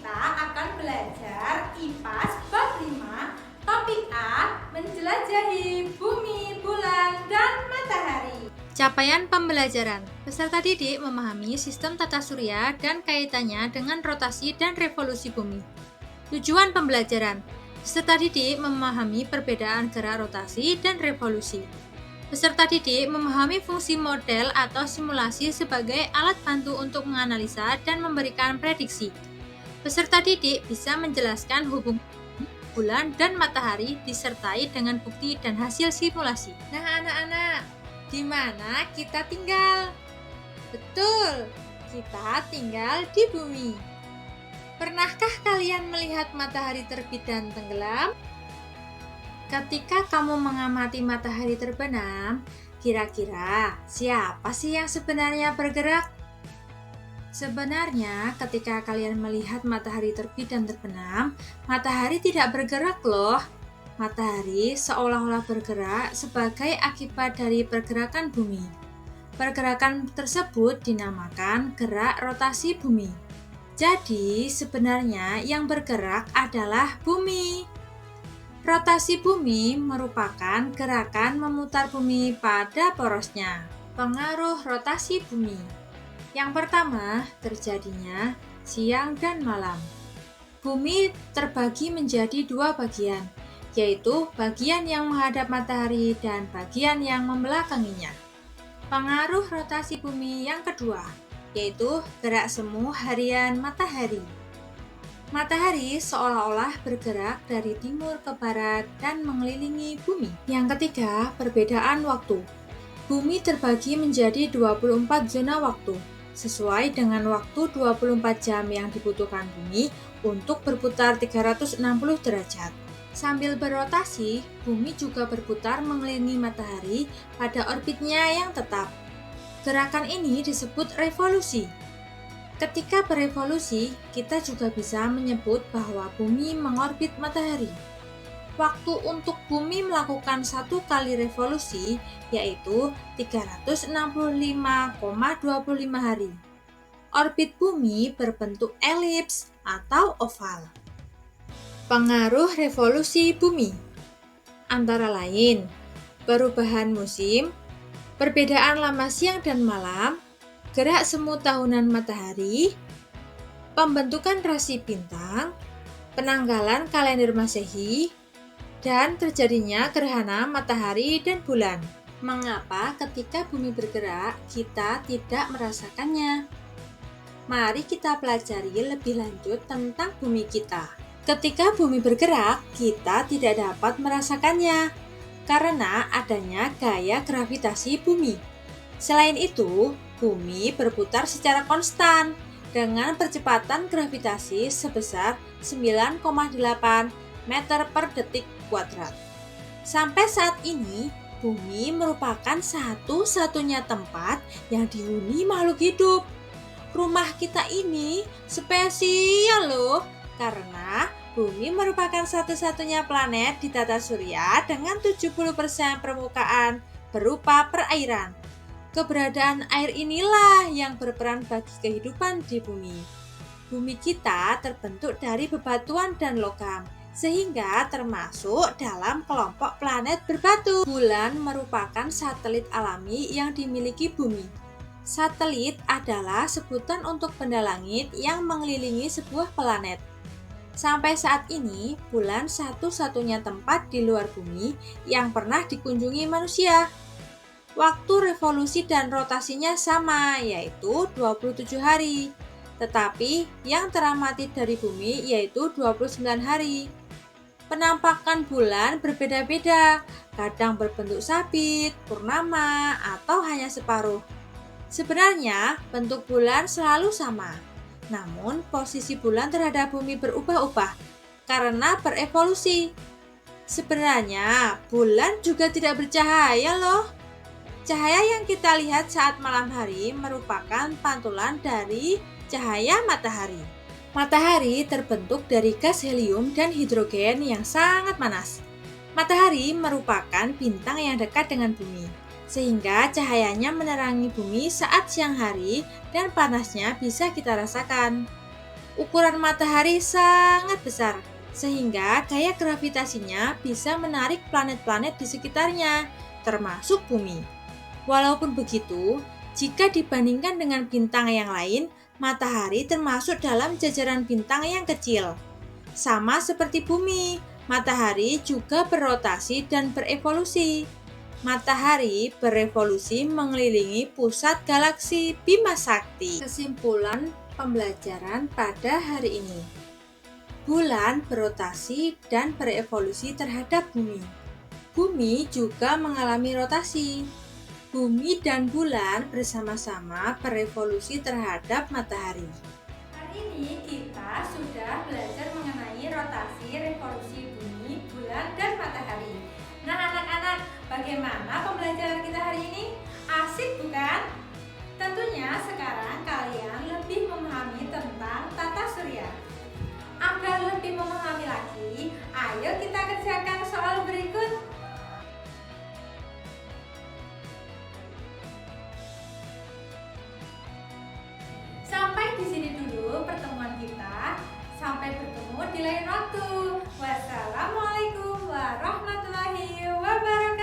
kita akan belajar IPAS bab 5, topik A, menjelajahi bumi, bulan, dan matahari. Capaian pembelajaran. Peserta didik memahami sistem tata surya dan kaitannya dengan rotasi dan revolusi bumi. Tujuan pembelajaran. Peserta didik memahami perbedaan gerak rotasi dan revolusi. Peserta didik memahami fungsi model atau simulasi sebagai alat bantu untuk menganalisa dan memberikan prediksi. Peserta didik bisa menjelaskan hubungan bulan dan matahari disertai dengan bukti dan hasil simulasi. Nah, anak-anak, di mana kita tinggal? Betul, kita tinggal di bumi. Pernahkah kalian melihat matahari terbit dan tenggelam? Ketika kamu mengamati matahari terbenam, kira-kira siapa sih yang sebenarnya bergerak? Sebenarnya, ketika kalian melihat matahari terbit dan terbenam, matahari tidak bergerak loh. Matahari seolah-olah bergerak sebagai akibat dari pergerakan bumi. Pergerakan tersebut dinamakan gerak rotasi bumi. Jadi, sebenarnya yang bergerak adalah bumi. Rotasi bumi merupakan gerakan memutar bumi pada porosnya. Pengaruh rotasi bumi. Yang pertama, terjadinya siang dan malam. Bumi terbagi menjadi dua bagian, yaitu bagian yang menghadap matahari dan bagian yang membelakanginya. Pengaruh rotasi bumi yang kedua, yaitu gerak semu harian matahari. Matahari seolah-olah bergerak dari timur ke barat dan mengelilingi bumi. Yang ketiga, perbedaan waktu. Bumi terbagi menjadi 24 zona waktu, sesuai dengan waktu 24 jam yang dibutuhkan bumi untuk berputar 360 derajat. Sambil berotasi, bumi juga berputar mengelilingi matahari pada orbitnya yang tetap. Gerakan ini disebut revolusi. Ketika berevolusi, kita juga bisa menyebut bahwa bumi mengorbit matahari. Waktu untuk bumi melakukan satu kali revolusi yaitu 365,25 hari. Orbit bumi berbentuk elips atau oval. Pengaruh revolusi bumi antara lain perubahan musim, perbedaan lama siang dan malam, gerak semu tahunan matahari, pembentukan rasi bintang, penanggalan kalender Masehi, dan terjadinya gerhana matahari dan bulan. Mengapa ketika bumi bergerak, kita tidak merasakannya? Mari kita pelajari lebih lanjut tentang bumi kita. Ketika bumi bergerak, kita tidak dapat merasakannya karena adanya gaya gravitasi bumi. Selain itu, bumi berputar secara konstan dengan percepatan gravitasi sebesar 9,8 meter per detik kuadrat. Sampai saat ini, bumi merupakan satu-satunya tempat yang dihuni makhluk hidup. Rumah kita ini spesial loh, karena bumi merupakan satu-satunya planet di tata surya dengan 70% permukaan berupa perairan. Keberadaan air inilah yang berperan bagi kehidupan di bumi. Bumi kita terbentuk dari bebatuan dan logam, sehingga termasuk dalam kelompok planet berbatu. Bulan merupakan satelit alami yang dimiliki bumi. Satelit adalah sebutan untuk benda langit yang mengelilingi sebuah planet. Sampai saat ini, bulan satu-satunya tempat di luar bumi yang pernah dikunjungi manusia. Waktu revolusi dan rotasinya sama, yaitu 27 hari. Tetapi yang teramati dari bumi yaitu 29 hari. Penampakan bulan berbeda-beda, kadang berbentuk sabit, purnama, atau hanya separuh. Sebenarnya, bentuk bulan selalu sama. Namun, posisi bulan terhadap bumi berubah-ubah karena berevolusi. Sebenarnya, bulan juga tidak bercahaya loh. Cahaya yang kita lihat saat malam hari merupakan pantulan dari cahaya matahari. Matahari terbentuk dari gas helium dan hidrogen yang sangat panas. Matahari merupakan bintang yang dekat dengan bumi, sehingga cahayanya menerangi bumi saat siang hari dan panasnya bisa kita rasakan. Ukuran matahari sangat besar, sehingga gaya gravitasinya bisa menarik planet-planet di sekitarnya, termasuk bumi. Walaupun begitu, jika dibandingkan dengan bintang yang lain, matahari termasuk dalam jajaran bintang yang kecil. Sama seperti bumi, matahari juga berotasi dan berevolusi. Matahari berevolusi mengelilingi pusat galaksi Bima Sakti. Kesimpulan pembelajaran pada hari ini. Bulan berotasi dan berevolusi terhadap bumi. Bumi juga mengalami rotasi. Bumi dan bulan bersama-sama berevolusi terhadap matahari. Hari ini kita sudah belajar mengenai rotasi revolusi bumi, bulan, dan matahari. Nah anak-anak, bagaimana pembelajaran kita hari ini? Asik bukan? Tentunya sekarang kalian lebih memahami tentang tata surya. Agar lebih memahami lagi, ayo kita kerjakan soal berikut. Sampai di sini dulu pertemuan kita. Sampai bertemu di lain waktu. Wassalamualaikum warahmatullahi wabarakatuh.